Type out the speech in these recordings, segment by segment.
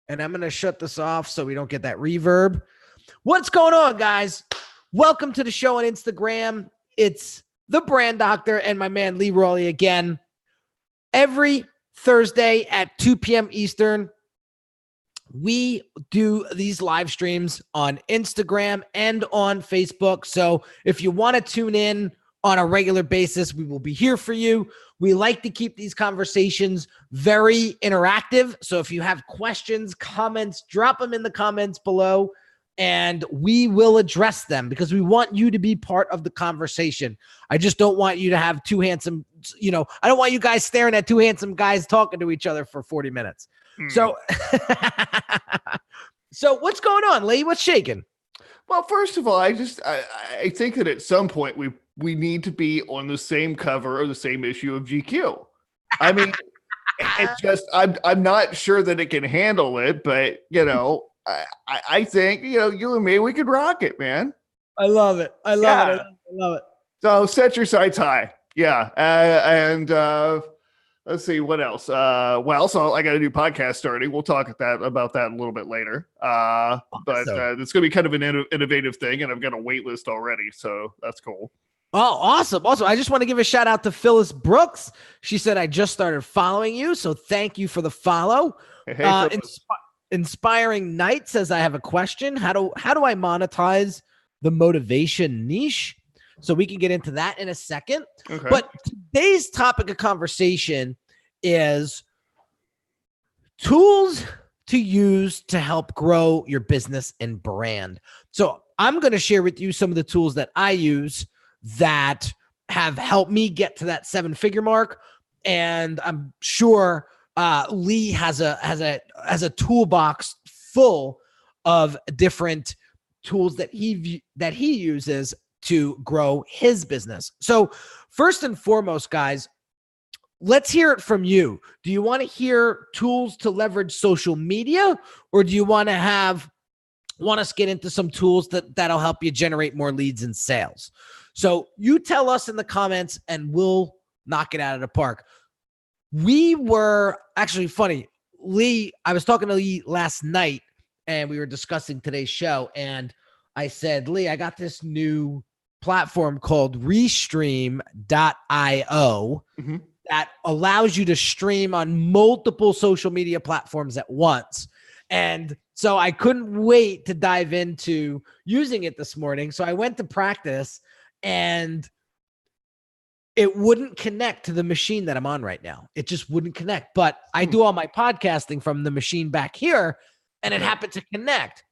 And I'm going to shut this off so we don't get that reverb. What's going on, guys? Welcome to the show on Instagram. It's the Brand Doctor and my man Lee Rowley again. Every Thursday at 2 p.m. Eastern, we do these live streams on Instagram and on Facebook. So if you want to tune in on a regular basis, we will be here for you. We like to keep these conversations very interactive. So if you have questions, comments, drop them in the comments below and we will address them because we want you to be part of the conversation. I just don't want you to have two handsome, I don't want you guys staring at two handsome guys talking to each other for 40 minutes. So, so what's going on, Lee? What's shaking? Well, first of all, I think that at some point we need to be on the same cover or the same issue of GQ. I mean, it's just I'm not sure that it can handle it, but I think you and me, we could rock it, man. I love it. I love it. So set your sights high, and let's see what else. So I got a new podcast starting. We'll talk about that a little bit later. But it's going to be kind of an innovative thing, and I've got a wait list already, so that's cool. Oh, awesome. Also, I just want to give a shout out to Phyllis Brooks. She said, I just started following you, so thank you for the follow. Hey, Inspiring Knight says, I have a question. How do I monetize the motivation niche? So we can get into that in a second. Okay. But today's topic of conversation is tools to use to help grow your business and brand. So I'm going to share with you some of the tools that I use that have helped me get to that 7-figure mark. And I'm sure Lee has a toolbox full of different tools that he uses to grow his business. So first and foremost, guys, let's hear it from you. Do you want to hear tools to leverage social media, or do you want us get into some tools that'll help you generate more leads and sales? So you tell us in the comments and we'll knock it out of the park. We were actually funny. Lee, I was talking to Lee last night and we were discussing today's show. And I said, Lee, I got this new platform called Restream.io that allows you to stream on multiple social media platforms at once. And so I couldn't wait to dive into using it this morning. So I went to practice and it wouldn't connect to the machine that I'm on right now. It just wouldn't connect. But I do all my podcasting from the machine back here, and it happened to connect.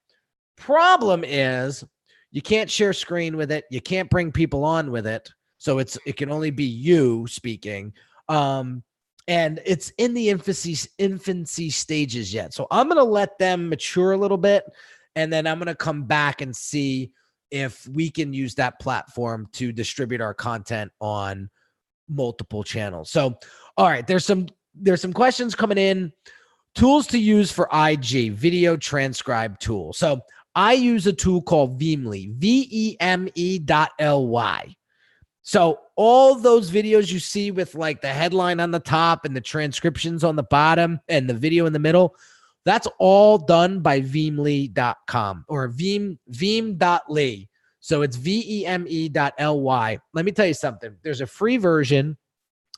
Problem is, you can't share screen with it. You can't bring people on with it. So it can only be you speaking. And it's in the infancy stages yet. So I'm going to let them mature a little bit, and then I'm going to come back and see if we can use that platform to distribute our content on multiple channels. So, all right, there's some questions coming in. Tools to use for IG, video transcribe tool. So I use a tool called Vemely, VEME.ly. So all those videos you see with like the headline on the top and the transcriptions on the bottom and the video in the middle, that's all done by Vemely.com or Veme.ly. So it's VEME.ly. Let me tell you something. There's a free version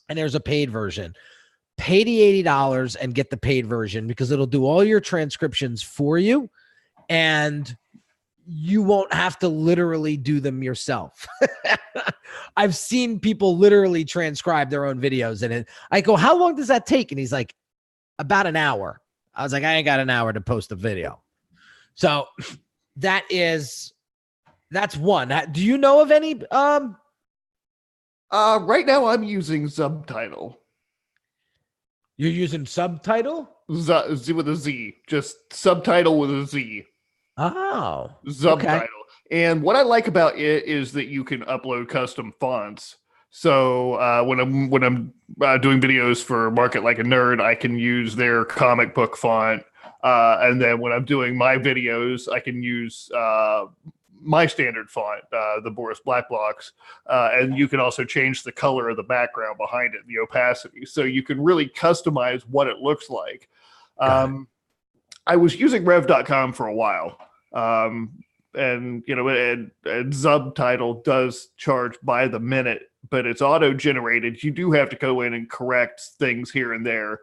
and there's a paid version. Pay the $80 and get the paid version because it'll do all your transcriptions for you and you won't have to literally do them yourself. I've seen people literally transcribe their own videos and I go, how long does that take? And he's like, about an hour. I was like, I ain't got an hour to post a video. So that's one. Do you know of any? Right now I'm using Subtitle. You're using Subtitle? Z with a Z. Just Subtitle with a Z. Oh. Subtitle. Okay. And what I like about it is that you can upload custom fonts. So when I'm doing videos for Market Like a Nerd, I can use their comic book font. And then when I'm doing my videos, I can use my standard font, the Boris Black Blocks. And you can also change the color of the background behind it, the opacity. So you can really customize what it looks like. I was using Rev.com for a while. And Subtitle does charge by the minute, but it's auto-generated. You do have to go in and correct things here and there,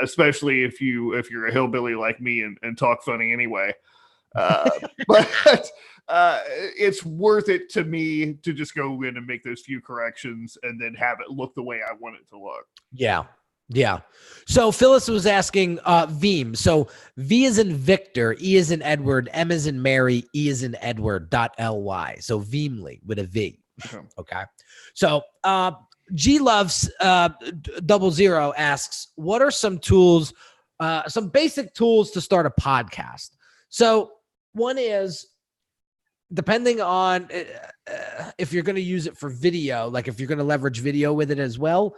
especially if you're a hillbilly like me and talk funny anyway. But it's worth it to me to just go in and make those few corrections and then have it look the way I want it to look. Yeah. Yeah. So Phyllis was asking Veeam. So V is in Victor, E is in Edward, M is in Mary, E is in Edward .ly. So Veemly with a V. Okay. So G Loves 00 asks, what are some tools, some basic tools to start a podcast? So one is, depending on if you're going to use it for video, like if you're going to leverage video with it as well,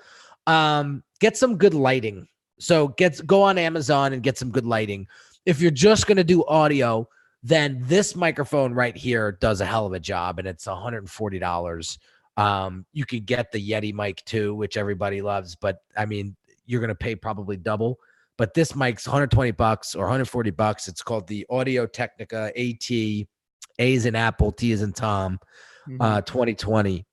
get some good lighting. So go on Amazon and get some good lighting. If you're just going to do audio, then this microphone right here does a hell of a job, and it's $140. You could get the Yeti mic too, which everybody loves, but I mean, you're going to pay probably double. But this mic's $120 or $140. It's called the Audio Technica AT. A is in Apple, T is in Tom, 2020.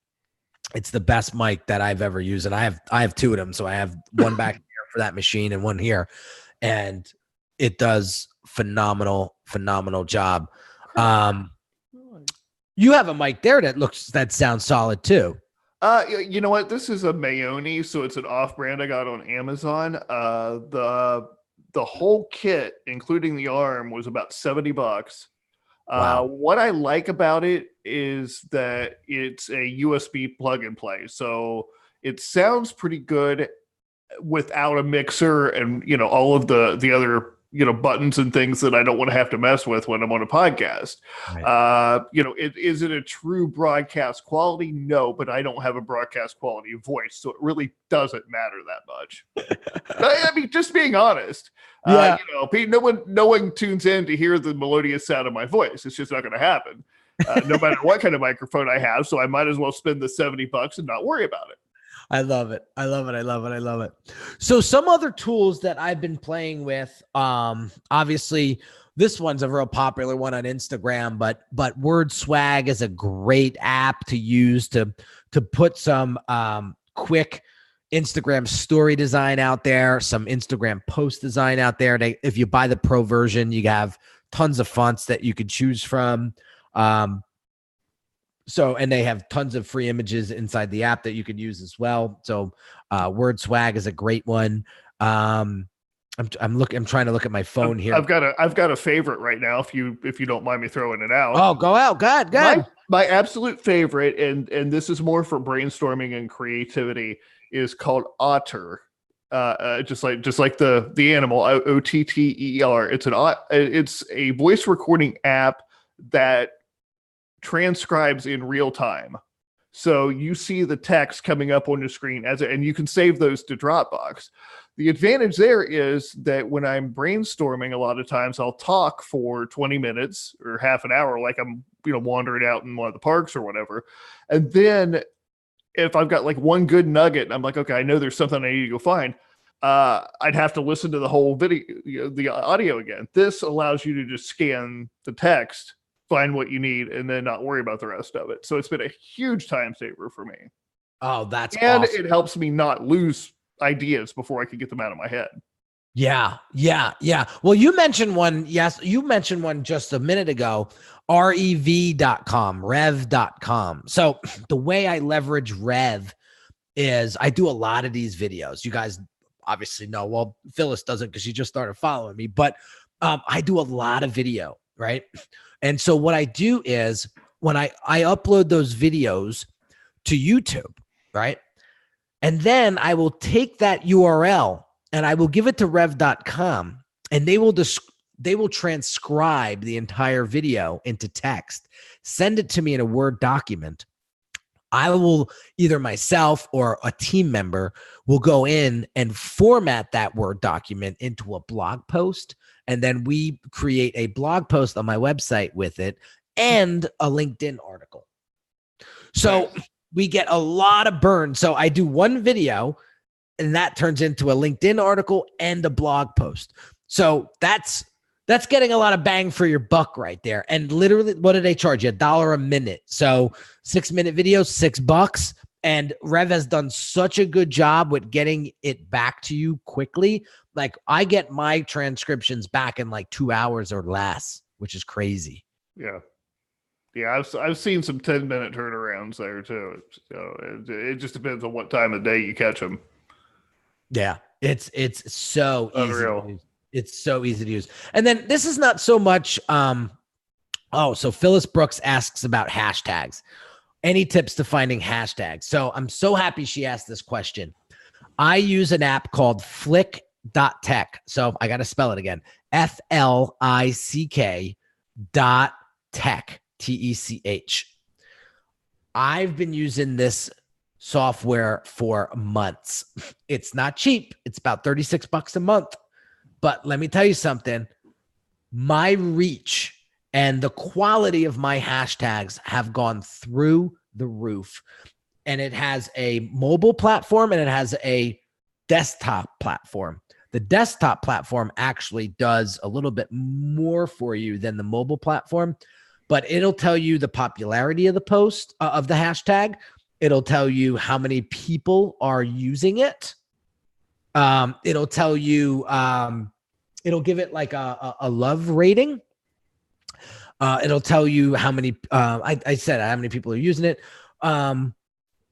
It's the best mic that I've ever used, and I have two of them. So I have one back here for that machine and one here, and it does phenomenal job. You have a mic there that sounds solid too. You know what? This is a Mayoni, so it's an off-brand I got on Amazon. The whole kit, including the arm, was about $70. Wow. What I like about it is that it's a USB plug and play, so it sounds pretty good without a mixer and all of the other buttons and things that I don't want to have to mess with when I'm on a podcast. Right. Is it a true broadcast quality? No, but I don't have a broadcast quality voice, so it really doesn't matter that much. I mean, just being honest. Yeah. No one tunes in to hear the melodious sound of my voice. It's just not going to happen, no matter what kind of microphone I have. So I might as well spend the $70 and not worry about it. I love it. So some other tools that I've been playing with, obviously this one's a real popular one on Instagram, but WordSwag is a great app to use to put some quick Instagram story design out there, some Instagram post design out there. If you buy the pro version, you have tons of fonts that you could choose from. And they have tons of free images inside the app that you could use as well. So WordSwag is a great one. I'm trying to look at my phone here. I've got a favorite right now. If you don't mind me throwing it out. Oh, go out. God. My absolute favorite, and this is more for brainstorming and creativity, is called Otter. Just like the animal, OTTER. It's a voice recording app that transcribes in real time. So you see the text coming up on your screen and you can save those to Dropbox. The advantage there is that when I'm brainstorming, a lot of times I'll talk for 20 minutes or half an hour, like I'm, wandering out in one of the parks or whatever. And then if I've got like one good nugget and I'm like, okay, I know there's something I need to go find, I'd have to listen to the whole video, the audio again. This allows you to just scan the text, find what you need, and then not worry about the rest of it. So it's been a huge time saver for me. Oh, that's awesome. It helps me not lose ideas before I can get them out of my head. Yeah. Well, you mentioned one. Yes, you mentioned one just a minute ago, Rev.com. So the way I leverage Rev is I do a lot of these videos. You guys obviously know. Well, Phyllis doesn't because she just started following me, but I do a lot of video, right? And so what I do is when I upload those videos to YouTube, right? And then I will take that URL and I will give it to Rev.com, and they will transcribe the entire video into text, send it to me in a Word document. I will either myself or a team member will go in and format that Word document into a blog post. And then we create a blog post on my website with it and a LinkedIn article. So we get a lot of burn. So I do one video and that turns into a LinkedIn article and a blog post. So that's That's getting a lot of bang for your buck right there. And literally, what do they charge you? $1 a minute. So 6-minute videos, $6. And Rev has done such a good job with getting it back to you quickly. Like I get my transcriptions back in like 2 hours or less, which is crazy. Yeah. Yeah, I've seen some 10-minute turnarounds there too. So it just depends on what time of day you catch them. Yeah, it's so Unreal. easy to use. It's so easy to use. And then this is not so much so Phyllis Brooks asks about hashtags. Any tips to finding hashtags? So I'm so happy she asked this question. I use an app called Flick.tech. So I got to spell it again. FLICK.tech. TECH. I've been using this software for months. It's not cheap. It's about $36 a month. But let me tell you something. My reach and the quality of my hashtags have gone through the roof. And it has a mobile platform and it has a desktop platform. The desktop platform actually does a little bit more for you than the mobile platform, but it'll tell you the popularity of the post, of the hashtag. It'll tell you how many people are using it. It'll tell you, it'll give it like a love rating. It'll tell you how many, I said how many people are using it.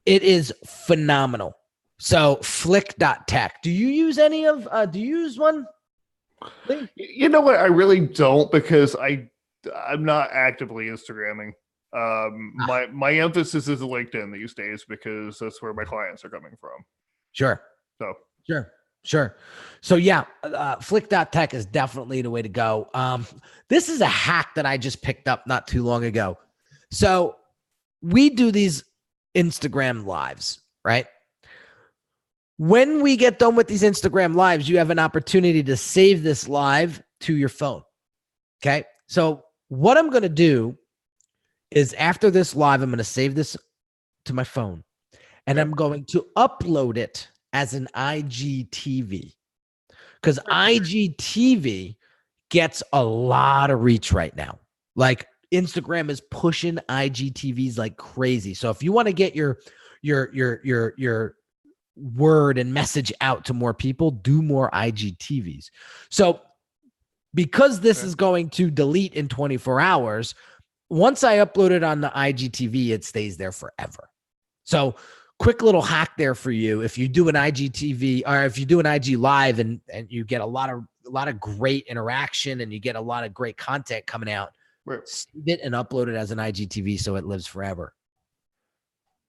It is phenomenal. So Flick.tech. Do you use any of, do you use one? Lee? You know what? I really don't, because I'm not actively Instagramming. My emphasis is LinkedIn these days because that's where my clients are coming from. Sure. So Sure. So yeah, Flick.tech is definitely the way to go. This is a hack that I just picked up not too long ago. So we do these Instagram lives, right? When we get done with these Instagram lives, you have an opportunity to save this live to your phone. Okay. So what I'm going to do is after this live, I'm going to save this to my phone and I'm going to upload it as an IGTV, because IGTV gets a lot of reach right now. Like Instagram is pushing IGTVs like crazy. So if you want to get your word and message out to more people, do more IGTVs. So because this is going to delete in 24 hours, once I upload it on the IGTV, it stays there forever. So quick little hack there for you. If you do an IGTV or if you do an IG live and you get a lot of great interaction and you get a lot of great content coming out, save it and upload it as an IGTV so it lives forever.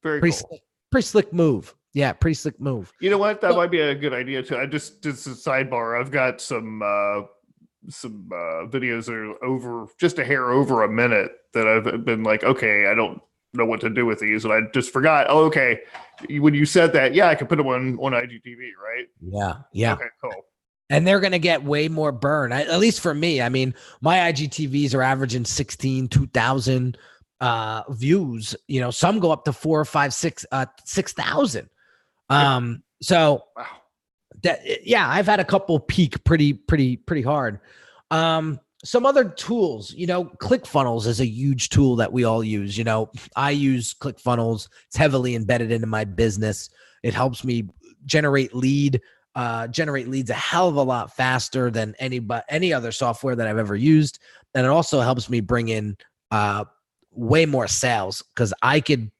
Pretty cool. Pretty slick move. Yeah, pretty slick move. You know what? That might be a good idea too. I just a sidebar. I've got some videos that are just a hair over a minute that I've been like, okay, I don't know what to do with these, and I just forgot. Oh, okay. When you said that, yeah, I can put them on IGTV, right? Yeah. Okay, cool. And they're going to get way more burn, at least for me. I mean, my IGTVs are averaging 2,000 views. You know, some go up to 4 or 5, 6,000. So wow. I've had a couple peak pretty hard. Some other tools, you know, Clickfunnels is a huge tool that we all use. You know, I use Clickfunnels. It's heavily embedded into my business. It helps me generate leads a hell of a lot faster than any other software that I've ever used. And it also helps me bring in way more sales, because I can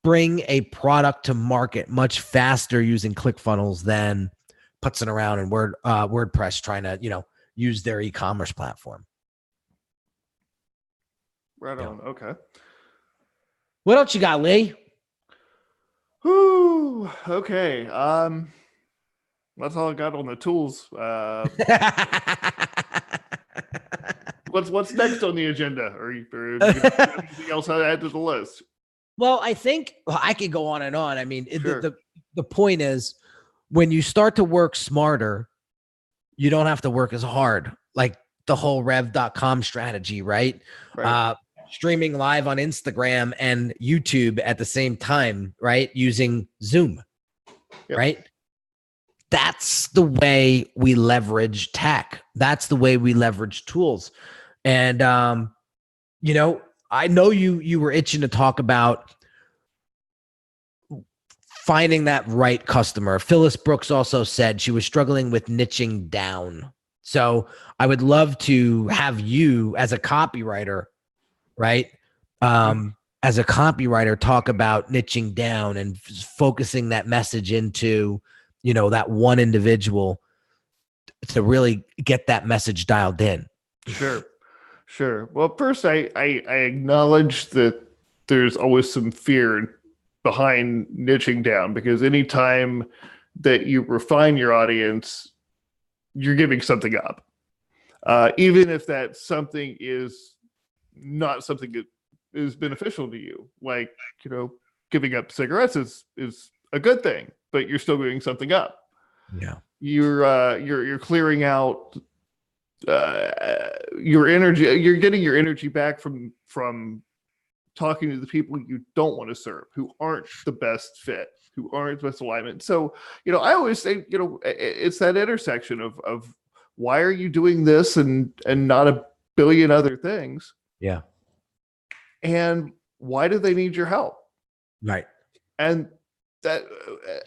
bring a product to market much faster using Clickfunnels than putzing around in WordPress trying to, you know, use their e-commerce platform. Right on. Yeah. Okay. What else you got, Lee? Whew. Okay. That's all I got on the tools. What's next on the agenda? Or anything else I add to the list? Well, I think I could go on and on. I mean, sure. The point is, when you start to work smarter, you don't have to work as hard. Like the whole Revcom strategy, right? Streaming live on Instagram and YouTube at the same time, right? Using Zoom, right? that's the way we leverage tech. That's the way we leverage tools. And, you know, I know you were itching to talk about finding that right customer. Phyllis Brooks also said she was struggling with niching down. So I would love to have you as a copywriter, right? As a copywriter, talk about niching down and focusing that message into, you know, that one individual to really get that message dialed in. Sure. Well, first, I acknowledge that there's always some fear behind niching down, because anytime that you refine your audience, you're giving something up. Even if that something is not something that is beneficial to you, like, you know, giving up cigarettes is a good thing, but you're still giving something up. Yeah. You're clearing out your energy. You're getting your energy back from talking to the people you don't want to serve, who aren't the best fit, who aren't the best alignment. So, you know, I always say, you know, it's that intersection of why are you doing this and not a billion other things? Yeah. And why do they need your help? Right. And that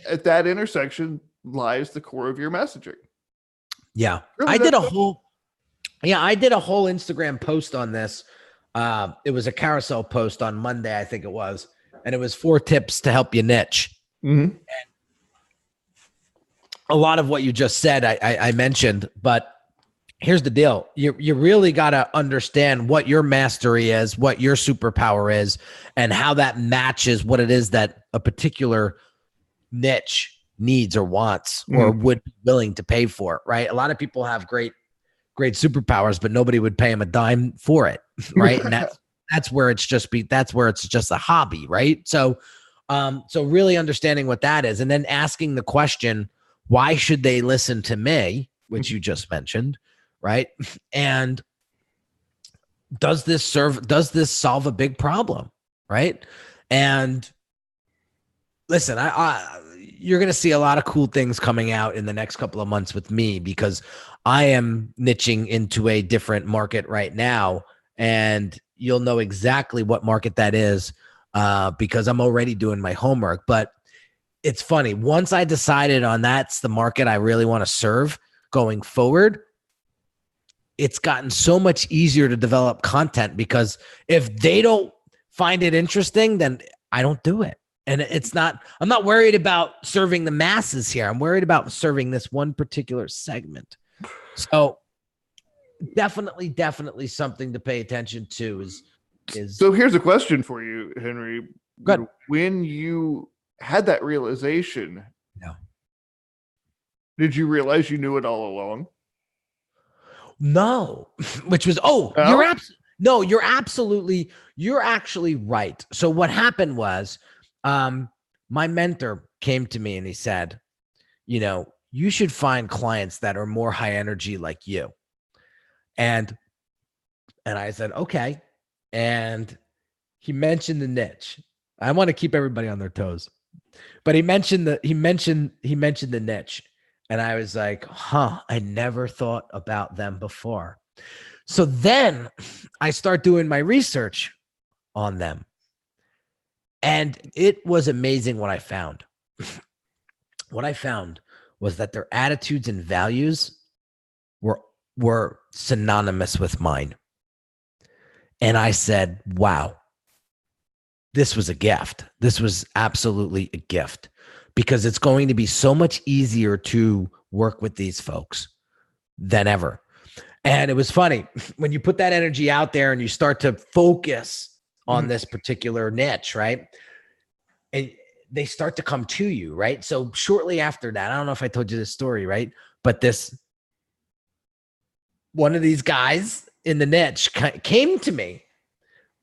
at that intersection lies the core of your messaging. Yeah. Really, I did a whole Instagram post on this. It was a carousel post on Monday, I think it was, and it was 4 tips to help you niche. Mm-hmm. And a lot of what you just said, I mentioned, but here's the deal. You really got to understand what your mastery is, what your superpower is, and how that matches what it is that a particular niche needs or wants or would be willing to pay for, right? A lot of people have great superpowers, but nobody would pay them a dime for it, right? And that's where it's just a hobby, right? So really understanding what that is, and then asking the question, why should they listen to me, which you just mentioned, right? And does this solve a big problem, right? And listen, you're going to see a lot of cool things coming out in the next couple of months with me, because I am niching into a different market right now, and you'll know exactly what market that is because I'm already doing my homework. But it's funny. Once I decided on that's the market I really want to serve going forward, it's gotten so much easier to develop content, because if they don't find it interesting, then I don't do it. And I'm not worried about serving the masses here. I'm worried about serving this one particular segment. So definitely something to pay attention to is. So here's a question for you, Henry. Good. When you had that realization, did you realize you knew it all along? No, which was, you're actually right. So what happened was, my mentor came to me and he said, you know, you should find clients that are more high energy like you. And I said, okay. And he mentioned the niche. I want to keep everybody on their toes, but he mentioned the niche. And I was like, I never thought about them before. So then I start doing my research on them. And it was amazing what I found. What I found was that their attitudes and values were synonymous with mine. And I said, wow, this was a gift. This was absolutely a gift, because it's going to be so much easier to work with these folks than ever. And it was funny when you put that energy out there and you start to focus on this particular niche, right? And they start to come to you, right? So shortly after that, I don't know if I told you this story, right? But one of these guys in the niche came to me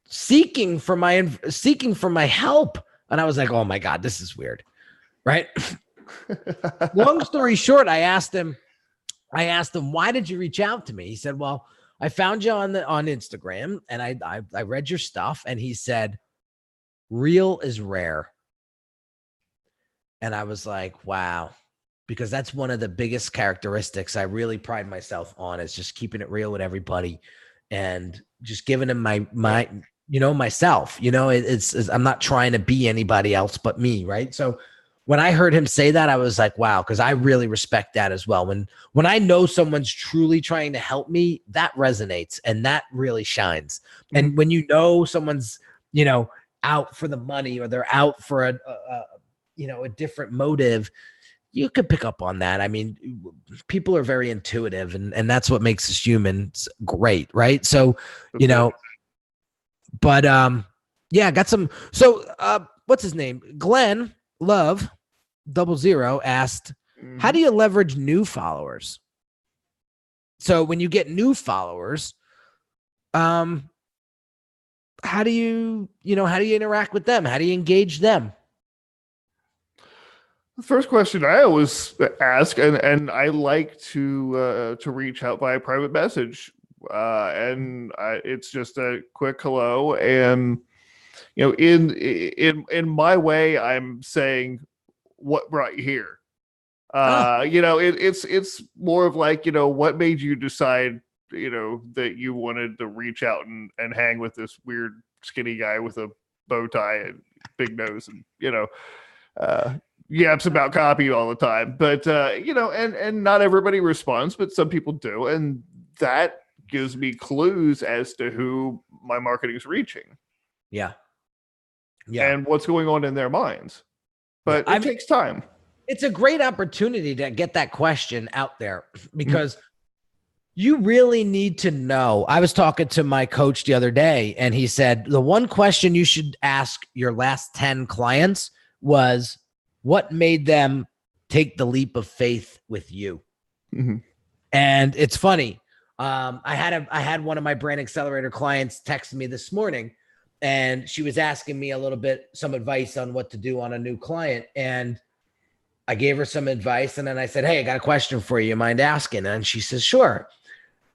seeking for my help. And I was like, oh my God, this is weird, right? Long story short, I asked him, why did you reach out to me? He said, well, I found you on Instagram and I read your stuff. And he said, real is rare. And I was like, wow, because that's one of the biggest characteristics I really pride myself on, is just keeping it real with everybody and just giving them my myself. It's I'm not trying to be anybody else but me, right? So when I heard him say that, I was like, wow, because I really respect that as well. When I know someone's truly trying to help me, that resonates and that really shines. And when you know someone's, out for the money, or they're out for a different motive, you could pick up on that. I mean, people are very intuitive, and that's what makes us humans great, right? So, but yeah, got some. So, what's his name? Glenn Love 00 asked, how do you leverage new followers? So when you get new followers, how do you interact with them? How do you engage them? The first question I always ask, and I like to reach out by a private message, it's just a quick hello, and in my way, I'm saying, what brought you here? It's more of like, what made you decide, that you wanted to reach out and hang with this weird skinny guy with a bow tie and big nose, and yaps about copy all the time. But and not everybody responds, but some people do, and that gives me clues as to who my marketing is reaching. Yeah. And what's going on in their minds. But it takes time. It's a great opportunity to get that question out there, because you really need to know. I was talking to my coach the other day, and he said the one question you should ask your last 10 clients was, what made them take the leap of faith with you? And it's funny. I had one of my Brand Accelerator clients text me this morning, and she was asking me some advice on what to do on a new client. And I gave her some advice, and then I said, hey, I got a question for you. You mind asking? And she says, sure.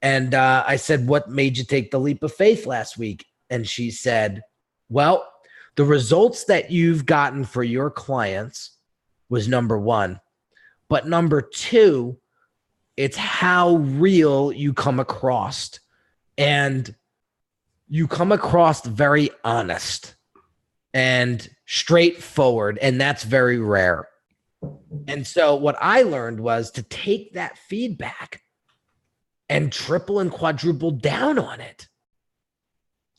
And I said, what made you take the leap of faith last week? And she said, well, the results that you've gotten for your clients was number one. But number two, it's how real you come across. And you come across very honest and straightforward, and that's very rare. And so what I learned was to take that feedback and triple and quadruple down on it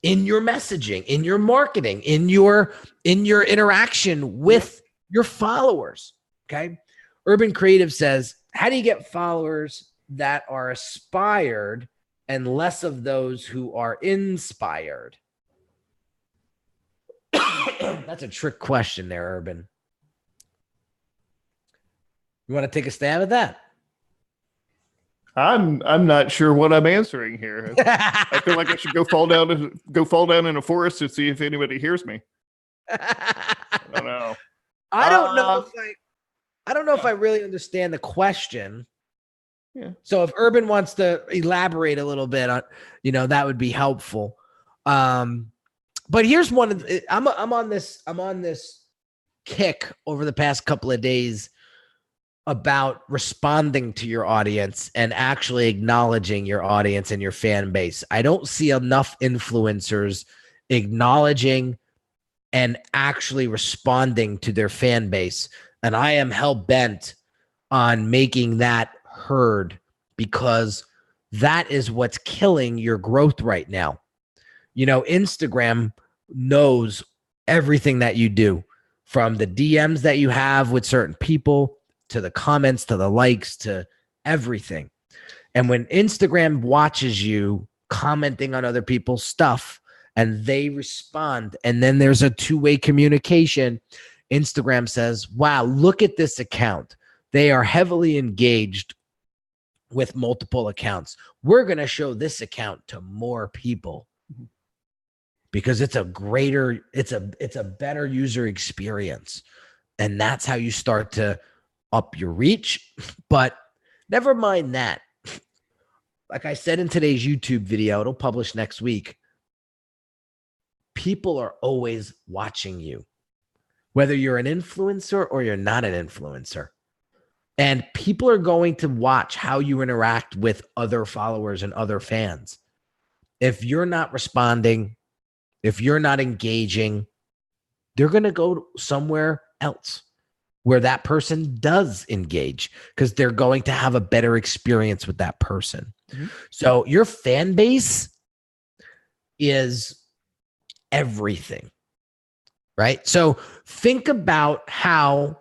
in your messaging, in your marketing, in your interaction with your followers. Okay. Urban Creative says, how do you get followers that are aspired and less of those who are inspired? That's a trick question there, Urban. You want to take a stab at that? I'm not sure what I'm answering here. I feel like I should go fall down in a forest to see if anybody hears me. I don't know. I don't know if I really understand the question. Yeah. So if Urban wants to elaborate a little bit on, that would be helpful. But here's one of the, I'm on this kick over the past couple of days about responding to your audience and actually acknowledging your audience and your fan base. I don't see enough influencers acknowledging and actually responding to their fan base. And I am hell-bent on making that heard, because that is what's killing your growth right now. Instagram knows everything that you do, from the DMs that you have with certain people, to the comments, to the likes, to everything. And when Instagram watches you commenting on other people's stuff and they respond, and then there's a two-way communication, Instagram says, wow, look at this account. They are heavily engaged with multiple accounts. We're going to show this account to more people because it's a better user experience. And that's how you start to up your reach. But never mind that. Like I said in today's YouTube video, it'll publish next week. People are always watching you, whether you're an influencer or you're not an influencer. And people are going to watch how you interact with other followers and other fans. If you're not responding, if you're not engaging, they're going to go somewhere else where that person does engage because they're going to have a better experience with that person. Mm-hmm. So your fan base is everything, right? So think about how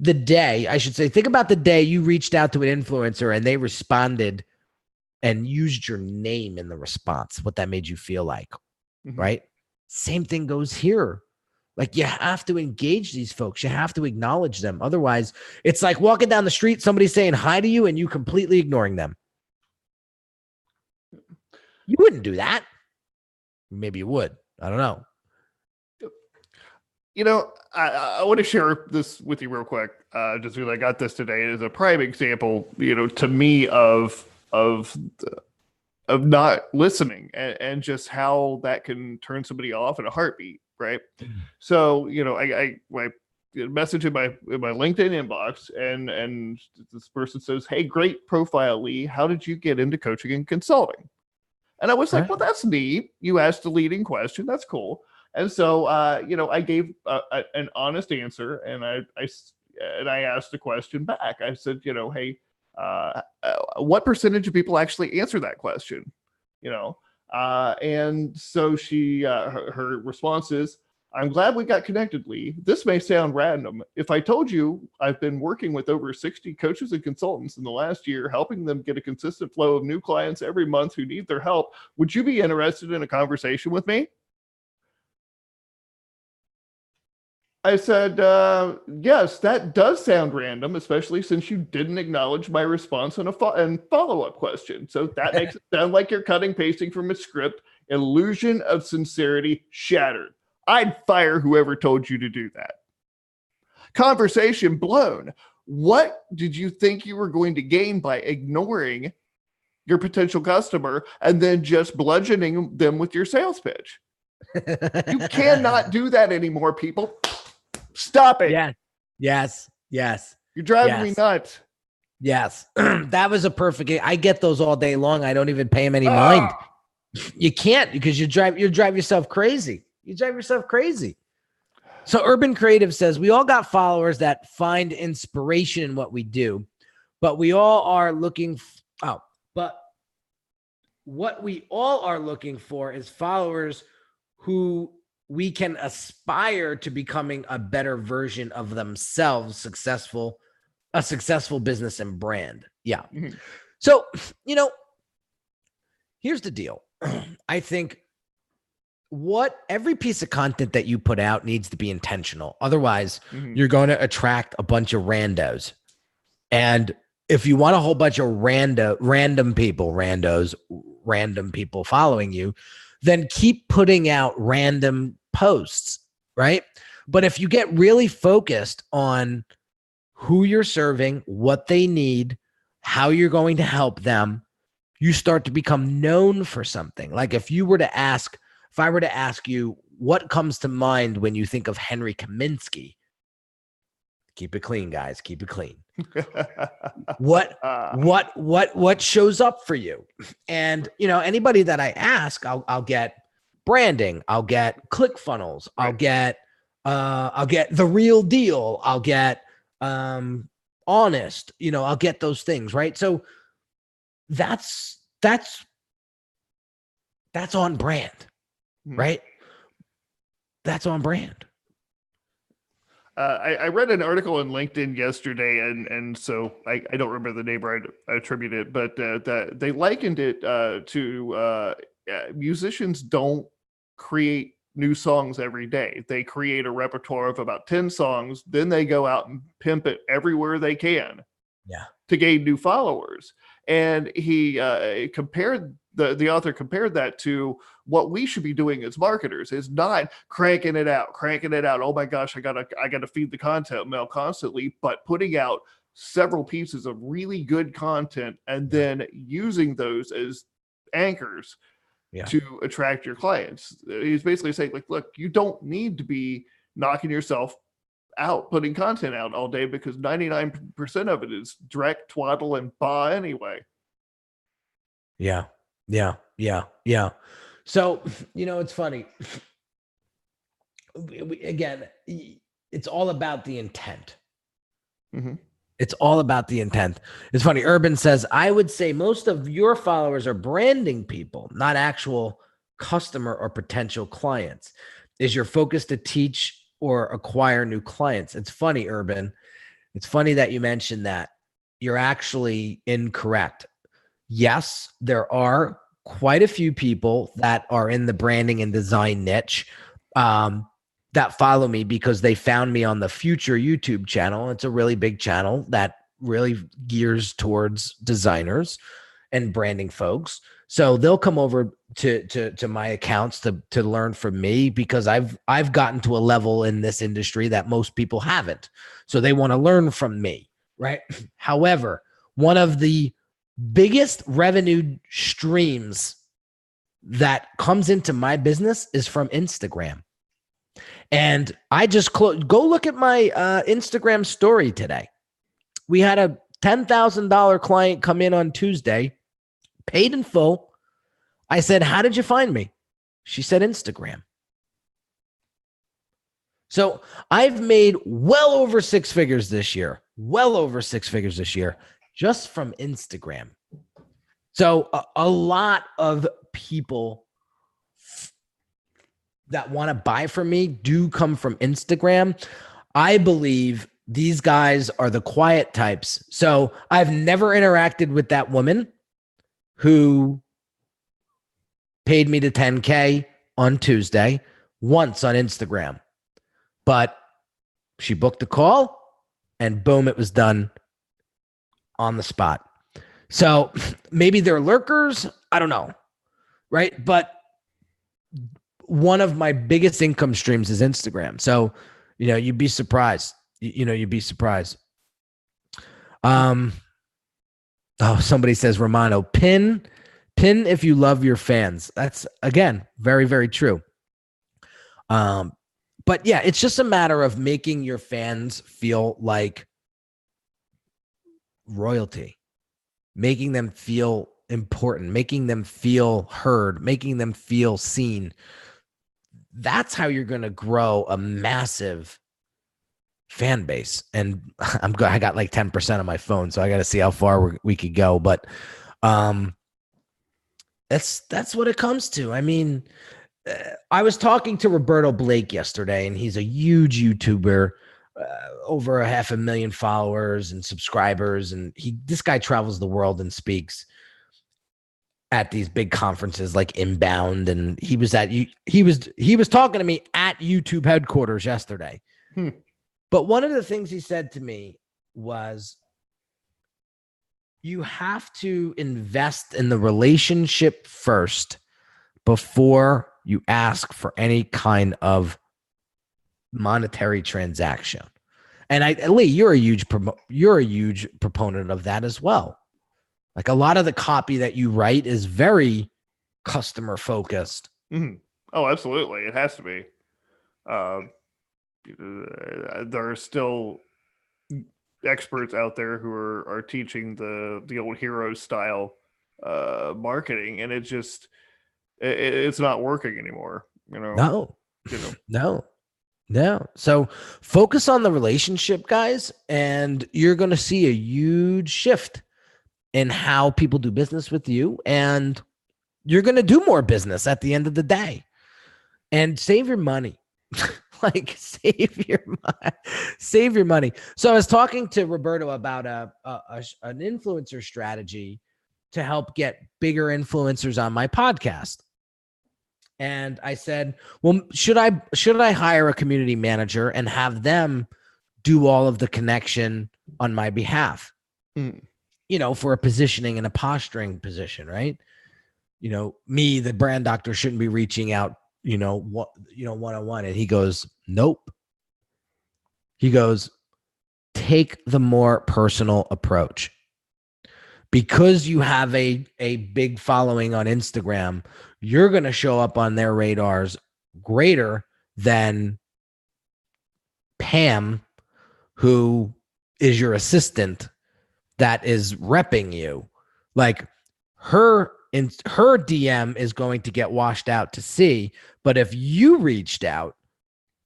think about the day you reached out to an influencer and they responded and used your name in the response, what that made you feel like, right? Same thing goes here. Like, you have to engage these folks. You have to acknowledge them. Otherwise, it's like walking down the street, somebody saying hi to you and you completely ignoring them. You wouldn't do that. Maybe you would. I don't know. You know, I want to share this with you real quick. Just because I got this today as a prime example, you know, to me of not listening and just how that can turn somebody off in a heartbeat, right? So, you know, I message in my LinkedIn inbox, and this person says, "Hey, great profile, Lee. How did you get into coaching and consulting?" And I was like, "Well, that's neat. You asked a leading question. That's cool." And so, you know, I gave an honest answer, and I asked the question back. I said, you know, hey, what percentage of people actually answer that question? You know, and so she, her response is, "I'm glad we got connected, Lee. This may sound random. If I told you I've been working with over 60 coaches and consultants in the last year, helping them get a consistent flow of new clients every month who need their help, would you be interested in a conversation with me?" I said, yes, that does sound random, especially since you didn't acknowledge my response and follow-up question. So that makes it sound like you're cutting, pasting from a script. Illusion of sincerity shattered. I'd fire whoever told you to do that. Conversation blown. What did you think you were going to gain by ignoring your potential customer and then just bludgeoning them with your sales pitch? You cannot do that anymore, people. Stop it. Yeah. Yes. You're driving me nuts. Yes. That was a perfect. I get those all day long. I don't even pay them any mind. You can't, because you drive yourself crazy. So Urban Creative says, we all got followers that find inspiration in what we do, but we all are looking. But what we all are looking for is followers who we can aspire to becoming a better version of themselves, a successful business and brand. Yeah. Mm-hmm. So, you know, here's the deal. I think every piece of content that you put out needs to be intentional. Otherwise, you're going to attract a bunch of randos. And if you want a whole bunch of random people following you, then keep putting out random posts, right? But if you get really focused on who you're serving, what they need, how you're going to help them, you start to become known for something. Like if I were to ask you, what comes to mind when you think of Henry Kaminski? Keep it clean, guys. Keep it clean. What shows up for you? And you know, anybody that I ask, I'll get branding, I'll get Clickfunnels, right. I'll get the real deal, I'll get honest, you know, I'll get those things, right? So that's on brand, right? That's on brand. I read an article on LinkedIn yesterday, and so I don't remember the name, I attribute it, but that they likened it to musicians don't create new songs every day. They create a repertoire of about 10 songs, then they go out and pimp it everywhere they can to gain new followers. And he compared the author compared that to what we should be doing as marketers, is not cranking it out. Oh my gosh, I gotta feed the content mail constantly, but putting out several pieces of really good content and then using those as anchors to attract your clients. He's basically saying, like, look, you don't need to be knocking yourself out putting content out all day because 99% of it is direct, twaddle, and bah anyway. Yeah. So, it's funny. Again, it's all about the intent. Mm-hmm. It's all about the intent. It's funny. Urban says, I would say most of your followers are branding people, not actual customer or potential clients. Is your focus to teach or acquire new clients? It's funny, Urban. It's funny that you mentioned that. You're actually incorrect. Yes, there are quite a few people that are in the branding and design niche that follow me because they found me on the Future YouTube channel. It's a really big channel that really gears towards designers and branding folks. So they'll come over to my accounts to learn from me because I've gotten to a level in this industry that most people haven't. So they want to learn from me, right? However, one of the biggest revenue streams that comes into my business is from Instagram. And I just go look at my Instagram story today. We had a $10,000 client come in on Tuesday, paid in full. I said, how did you find me? She said, Instagram. So I've made well over six figures this year, just from Instagram. So a lot of people that want to buy from me do come from Instagram. I believe these guys are the quiet types. So I've never interacted with that woman who paid me to 10K on Tuesday once on Instagram, but she booked a call and boom, it was done on the spot. So maybe they're lurkers. I don't know. Right. But one of my biggest income streams is Instagram. So, you'd be surprised. You'd be surprised. Somebody says, Romano, pin if you love your fans. That's, again, very, very true. But yeah, it's just a matter of making your fans feel like royalty, making them feel important, making them feel heard, making them feel seen. That's how you're going to grow a massive fan base. And I got like 10% on my phone, so I got to see how far we could go. But that's what it comes to. I mean, I was talking to Roberto Blake yesterday, and he's a huge YouTuber, over 500,000 followers and subscribers. And this guy travels the world and speaks at these big conferences like Inbound. And he was talking to me at YouTube headquarters yesterday. But one of the things he said to me was, you have to invest in the relationship first before you ask for any kind of monetary transaction. And Lee, you're a huge proponent of that as well. Like, a lot of the copy that you write is very customer focused. Mm-hmm. Oh, absolutely. It has to be. There are still experts out there who are teaching the old hero style marketing, and it's not working anymore. No. So focus on the relationship, guys, and you're going to see a huge shift in how people do business with you, and you're going to do more business at the end of the day. And save your money. Like, save your money. So I was talking to Roberto about an influencer strategy to help get bigger influencers on my podcast. And I said, well, should I hire a community manager and have them do all of the connection on my behalf? For a positioning and a posturing position, right? Me, the brand doctor, shouldn't be reaching out, one-on-one. And he goes, nope. He goes, take the more personal approach. Because you have a big following on Instagram, you're going to show up on their radars greater than Pam, who is your assistant that is repping you, like her DM is going to get washed out to sea. But if you reached out,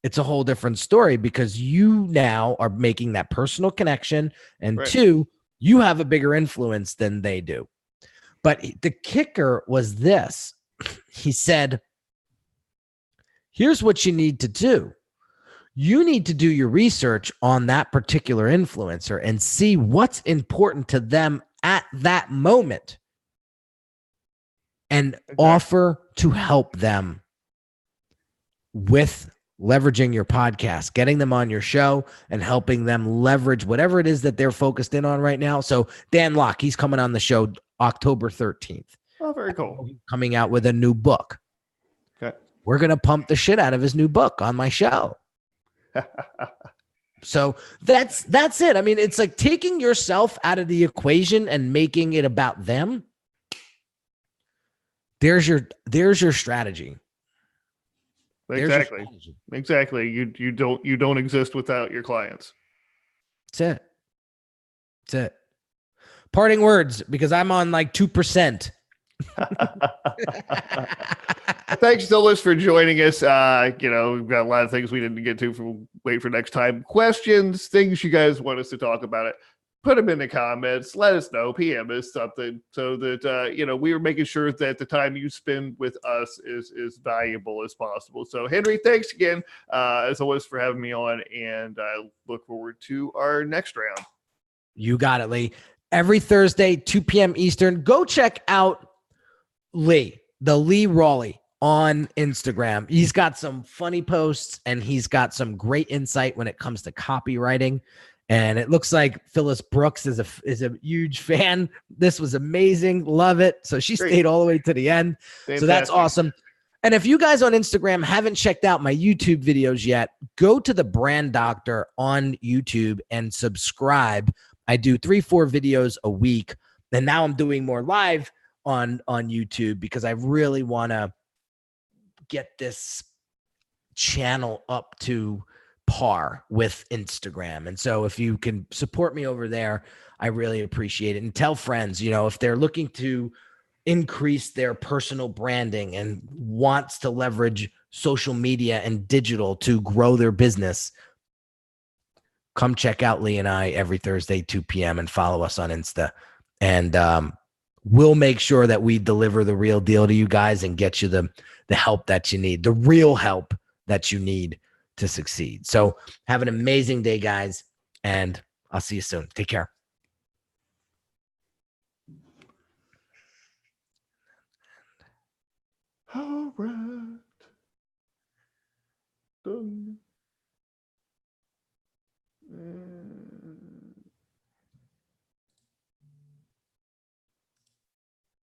it's a whole different story because you now are making that personal connection. And Right. two, you have a bigger influence than they do. But the kicker was this. He said, here's what you need to do. You need to do your research on that particular influencer and see what's important to them at that moment and offer to help them with leveraging your podcast, getting them on your show and helping them leverage whatever it is that they're focused in on right now. So Dan Locke, he's coming on the show October 13th. Oh, very cool. Coming out with a new book. Okay. We're going to pump the shit out of his new book on my show. So that's it. I mean, it's like taking yourself out of the equation and making it about them. There's your strategy. Exactly. You don't exist without your clients. That's it. Parting words, because I'm on like 2%. Thanks, Douglas, for joining us. We've got a lot of things we didn't get to. Wait for next time. Questions, things you guys want us to talk about it. Put them in the comments. Let us know. PM us something so that we are making sure that the time you spend with us is valuable as possible. So, Henry, thanks again, as always, for having me on, and I look forward to our next round. You got it, Lee. Every Thursday, 2 p.m. Eastern. Go check out Lee Raleigh on Instagram. He's got some funny posts and he's got some great insight when it comes to copywriting. And it looks like Phyllis Brooks is a huge fan. This was amazing. Love it. So she stayed all the way to the end. Fantastic. So that's awesome. And if you guys on Instagram haven't checked out my YouTube videos yet, go to the Brand Doctor on YouTube and subscribe. I do 3-4 videos a week. And now I'm doing more live on YouTube because I really want to get this channel up to par with Instagram. And so if you can support me over there, I really appreciate it. And tell friends, if they're looking to increase their personal branding and wants to leverage social media and digital to grow their business, come check out Lee and I every Thursday, 2 p.m. and follow us on Insta. And we'll make sure that we deliver the real deal to you guys and get you the help that you need, the real help that you need to succeed. So have an amazing day, guys, and I'll see you soon. Take care. All right. Done.